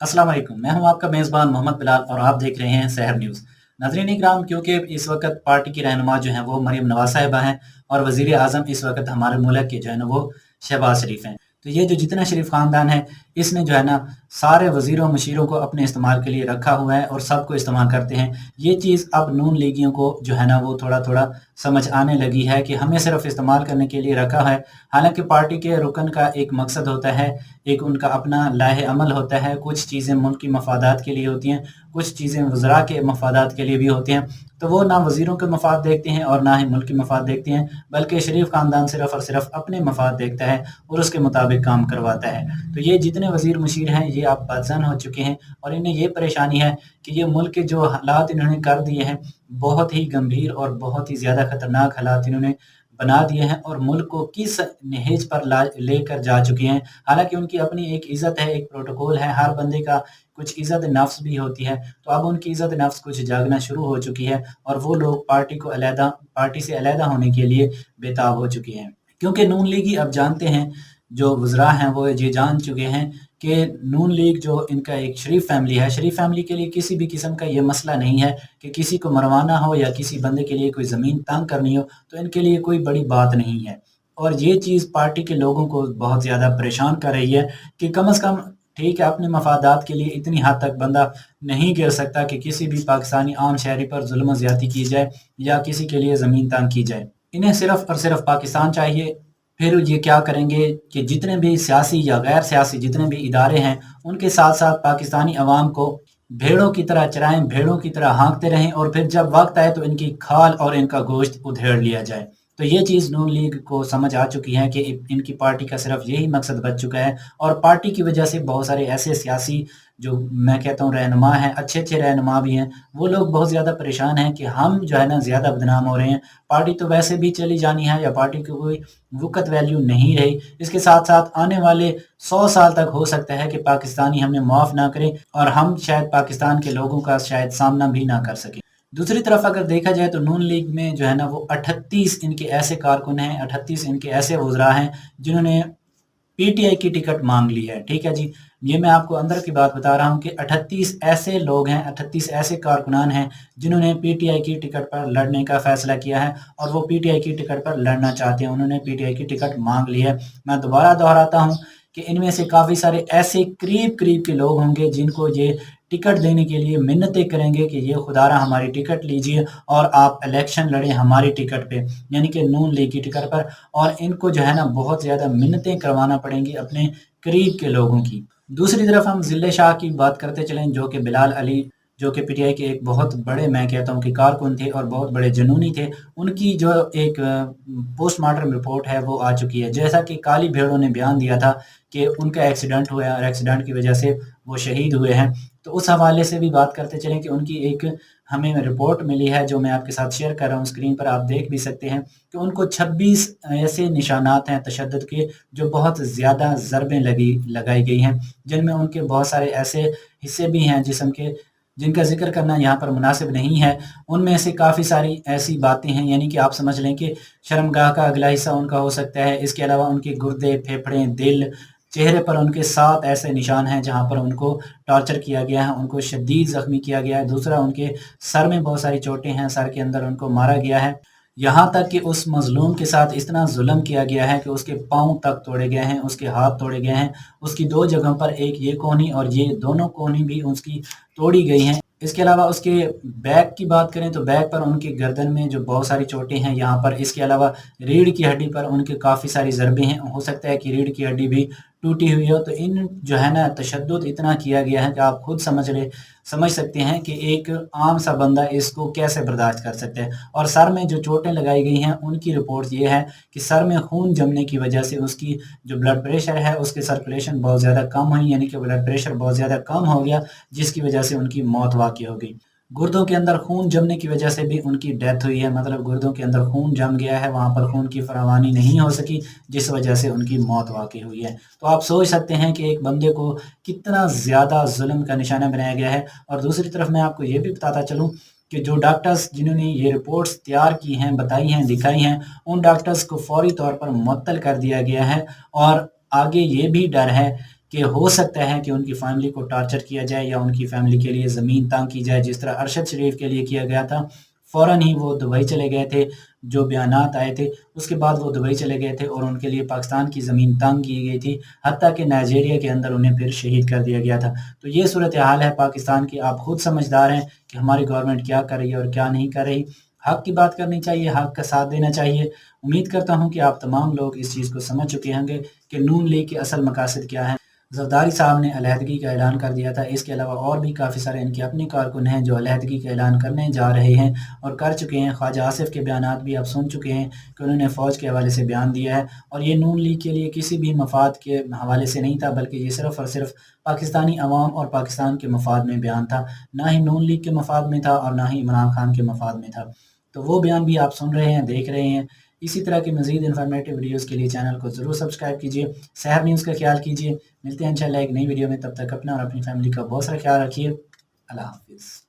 अस्सलाम वालेकुम। मैं हूं आपका मेज़बान मोहम्मद बिलाल और आप देख रहे हैं सहर न्यूज़। नाज़रीन इकराम, क्योंकि इस वक्त पार्टी की रहनुमा जो हैं वो मरीम नवाज़ साहिबा हैं और वज़ीर आज़म इस वक्त हमारे मुल्क के जो है ना वो शहबाज शरीफ हैं। तो ये जो जितना शरीफ ख़ानदान है, इसने जो है ना सारे वज़ीरों मशीरों को अपने इस्तेमाल के लिए रखा हुआ है और सबको इस्तेमाल करते हैं। ये चीज़ अब नून लीगियों को जो है ना वो थोड़ा थोड़ा समझ आने लगी है कि हमें सिर्फ इस्तेमाल करने के लिए रखा है। हालांकि पार्टी के रुकन का एक मकसद होता है, एक उनका अपना लाहे अमल होता है। कुछ चीज़ें मुल्क की मफादात के लिए होती हैं, कुछ चीज़ें वज़रा के मफादात के लिए भी होती हैं। तो वो ना वज़ीरों के मफाद देखते हैं और ना ही मुल्क के मफाद देखते हैं, बल्कि शरीफ ख़ानदान सिर्फ़ और सिर्फ अपने मफाद देखता है और उसके मुताबिक काम करवाता है। तो ये जितने वज़ीर मशीर हैं ये अब बदज़न हो चुके हैं और इन्हें ये परेशानी है कि ये मुल्क के जो हालात इन्होंने कर दिए हैं, बहुत ही गंभीर और बहुत ही ज़्यादा ख़तरनाक हालात इन्होंने बना दिए हैं और मुल्क को किस नहेज पर लेकर जा चुके हैं। हालांकि उनकी अपनी एक इज़्ज़त है, एक प्रोटोकॉल है, हर बंदे का कुछ इज़्ज़त नफ्स भी होती है। तो अब उनकी इज़्ज़त नफ्स कुछ जागना शुरू हो चुकी है और वो लोग पार्टी से अलहदा होने के लिए बेताब हो चुके हैं। क्योंकि नून लीगी अब जानते हैं, जो वज़रा हैं वो ये जान चुके हैं कि नून लीग जो इनका एक शरीफ फैमिली है, शरीफ फैमिली के लिए किसी भी किस्म का ये मसला नहीं है कि किसी को मरवाना हो या किसी बंदे के लिए कोई ज़मीन तंग करनी हो, तो इनके लिए कोई बड़ी बात नहीं है। और ये चीज़ पार्टी के लोगों को बहुत ज़्यादा परेशान कर रही है कि कम से कम ठीक है, अपने मफादात के लिए इतनी हद तक बंदा नहीं गिर सकता कि किसी भी पाकिस्तानी आम शहरी पर जुल्म ज़्यादती की जाए या किसी के लिए ज़मीन तंग की जाए। इन्हें सिर्फ़ और सिर्फ़ पाकिस्तान चाहिए। फिर ये क्या करेंगे कि जितने भी सियासी या गैर सियासी जितने भी इदारे हैं, उनके साथ-साथ पाकिस्तानी अवाम को भेड़ों की तरह चराएँ, भेड़ों की तरह हाँकते रहें और फिर जब वक़्त आए तो इनकी खाल और इनका गोश्त उधेड़ लिया जाए। तो ये चीज़ नून लीग को समझ आ चुकी है कि इनकी पार्टी का सिर्फ़ यही मकसद बच चुका है और पार्टी की वजह से बहुत सारे ऐसे सियासी, जो मैं कहता हूँ रहनुमा हैं, अच्छे-अच्छे रहनुमा भी हैं, वो लोग बहुत ज़्यादा परेशान हैं कि हम जो है ना ज़्यादा बदनाम हो रहे हैं। पार्टी तो वैसे भी चली जानी है या पार्टी की कोई वक़्त वैल्यू नहीं रही। इसके साथ-साथ आने वाले 100 साल तक हो सकता है कि पाकिस्तानी हमें माफ़ ना करें और हम शायद पाकिस्तान के लोगों का शायद सामना भी ना कर सकें। दूसरी तरफ अगर देखा जाए तो नून लीग में जो है ना वो 38 इनके ऐसे कारकुन हैं, 38 इनके ऐसे वज़रा हैं जिन्होंने पीटीआई की टिकट माँग ली है, ठीक है जी। ये मैं आपको अंदर की बात बता रहा हूँ कि 38 ऐसे लोग हैं, 38 ऐसे कारकुनान हैं जिन्होंने पीटीआई की टिकट पर लड़ने का फ़ैसला किया है और वो पीटीआई की टिकट पर लड़ना चाहते हैं, उन्होंने पीटीआई की टिकट माँग ली है। मैं दोबारा दोहराता हूँ कि इनमें से काफ़ी सारे ऐसे करीब-करीब के लोग होंगे जिनको ये टिकट देने के लिए मिन्नतें करेंगे कि ये खुदारा हमारी टिकट लीजिए और आप इलेक्शन लड़ें हमारी टिकट पे, यानी कि नून लीग की टिकट पर। और इनको जो है ना बहुत ज़्यादा मिन्नतें करवाना पड़ेंगी अपने करीब के लोगों की। दूसरी तरफ हम ज़िले शाह की बात करते चलें, जो कि बिलाल अली, जो कि पीटीआई के एक बहुत बड़े, मैं कहता हूँ कि कारकुन थे और बहुत बड़े जुनूनी थे। उनकी जो एक पोस्टमार्टम रिपोर्ट है वो आ चुकी है। जैसा कि काली भेड़ों ने बयान दिया था कि उनका एक्सीडेंट हुआ है और एक्सीडेंट की वजह से वो शहीद हुए हैं। तो उस हवाले से भी बात करते चलें कि उनकी एक हमें रिपोर्ट मिली है जो मैं आपके साथ शेयर कर रहा हूँ, स्क्रीन पर आप देख भी सकते हैं कि उनको 26 ऐसे निशानात हैं तशद्दुद के, जो बहुत ज़्यादा ज़रबें लगाई गई हैं, जिनमें उनके बहुत सारे ऐसे हिस्से भी हैं जिस्म के जिनका ज़िक्र करना यहाँ पर मुनासिब नहीं है। उनमें से काफ़ी सारी ऐसी बातें हैं, यानी कि आप समझ लें कि शर्मगाह का अगला हिस्सा उनका हो सकता है। इसके अलावा उनके गुर्दे, फेफड़े, दिल, चेहरे पर उनके 7 ऐसे निशान हैं जहाँ पर उनको टॉर्चर किया गया है, उनको शदीद ज़ख्मी किया गया है। दूसरा, उनके सर में बहुत सारी चोटें हैं, सर के अंदर उनको मारा गया है। यहाँ तक कि उस मज़लूम के साथ इतना ज़ुल्म किया गया है कि उसके पाँव तक तोड़े गए हैं, उसके हाथ तोड़े गए हैं। उसकी 2 जगहों पर, एक ये कोहनी और ये दोनों कोहनी भी उसकी तोड़ी गई हैं। इसके अलावा उसके बैक की बात करें तो बैक पर उनकी गर्दन में जो बहुत सारी चोटें हैं यहाँ पर। इसके अलावा रीढ़ की हड्डी पर उनके काफ़ी सारी ज़रबें हैं, हो सकता है कि रीढ़ की हड्डी भी टूटी हुई हो। तो इन जो है ना तशद्दुद इतना किया गया है कि आप खुद समझ सकते हैं कि एक आम सा बंदा इसको कैसे बर्दाश्त कर सकता है। और सर में जो चोटें लगाई गई हैं उनकी रिपोर्ट ये है कि सर में खून जमने की वजह से उसकी जो ब्लड प्रेशर है, उसकी सर्कुलेशन बहुत ज़्यादा कम हुई, यानी कि ब्लड प्रेशर बहुत ज़्यादा कम हो गया, जिसकी वजह से उनकी मौत वाक़ई हो गई। गुर्दों के अंदर खून जमने की वजह से भी उनकी डेथ हुई है, मतलब गुर्दों के अंदर खून जम गया है, वहाँ पर खून की फरावानी नहीं हो सकी, जिस वजह से उनकी मौत वाक़ई हुई है। तो आप सोच सकते हैं कि एक बंदे को कितना ज़्यादा जुल्म का निशाना बनाया गया है। और दूसरी तरफ मैं आपको ये भी बताता चलूँ कि जो डॉक्टर्स जिन्होंने ये रिपोर्ट्स तैयार की हैं, बताई हैं, दिखाई हैं, उन डॉक्टर्स को फौरी तौर पर मुअत्तल कर दिया गया है। और आगे ये भी डर है کہ ہو سکتا ہے کہ ان کی فیملی کو ٹارچر کیا جائے یا ان کی فیملی کے لیے زمین تنگ کی جائے، جس طرح ارشد شریف کے لیے کیا گیا تھا۔ فوراً ہی وہ دبئی چلے گئے تھے، جو بیانات آئے تھے اس کے بعد وہ دبئی چلے گئے تھے اور ان کے لیے پاکستان کی زمین تنگ کی گئی تھی، حتیٰ کہ نائجیریا کے اندر انہیں پھر شہید کر دیا گیا تھا۔ تو یہ صورتحال ہے پاکستان کی، آپ خود سمجھدار ہیں کہ ہماری گورنمنٹ کیا کر رہی ہے اور کیا نہیں کر رہی۔ حق کی بات کرنی چاہیے، حق کا ساتھ دینا چاہیے۔ امید کرتا ہوں کہ آپ تمام لوگ اس چیز کو سمجھ چکے ہوں گے کہ نون لیگ کے اصل مقاصد کیا ہیں۔ زرداری صاحب نے علیحدگی کا اعلان کر دیا تھا، اس کے علاوہ اور بھی کافی سارے ان کے اپنے کارکن ہیں جو علیحدگی کا اعلان کرنے جا رہے ہیں اور کر چکے ہیں۔ خواجہ آصف کے بیانات بھی آپ سن چکے ہیں کہ انہوں نے فوج کے حوالے سے بیان دیا ہے، اور یہ نون لیگ کے لیے کسی بھی مفاد کے حوالے سے نہیں تھا، بلکہ یہ صرف اور صرف پاکستانی عوام اور پاکستان کے مفاد میں بیان تھا، نہ ہی نون لیگ کے مفاد میں تھا اور نہ ہی عمران خان کے مفاد میں تھا۔ تو وہ بیان بھی آپ سن رہے ہیں، دیکھ رہے ہیں۔ اسی طرح کی مزید انفارمیٹیو ویڈیوز کے لیے چینل کو ضرور سبسکرائب کیجیے، سحر نیوز کا خیال کیجیے۔ ملتے ہیں انشاءاللہ ایک نئی ویڈیو میں، تب تک اپنا اور اپنی فیملی کا بہت سارا خیال رکھیے۔ اللہ حافظ۔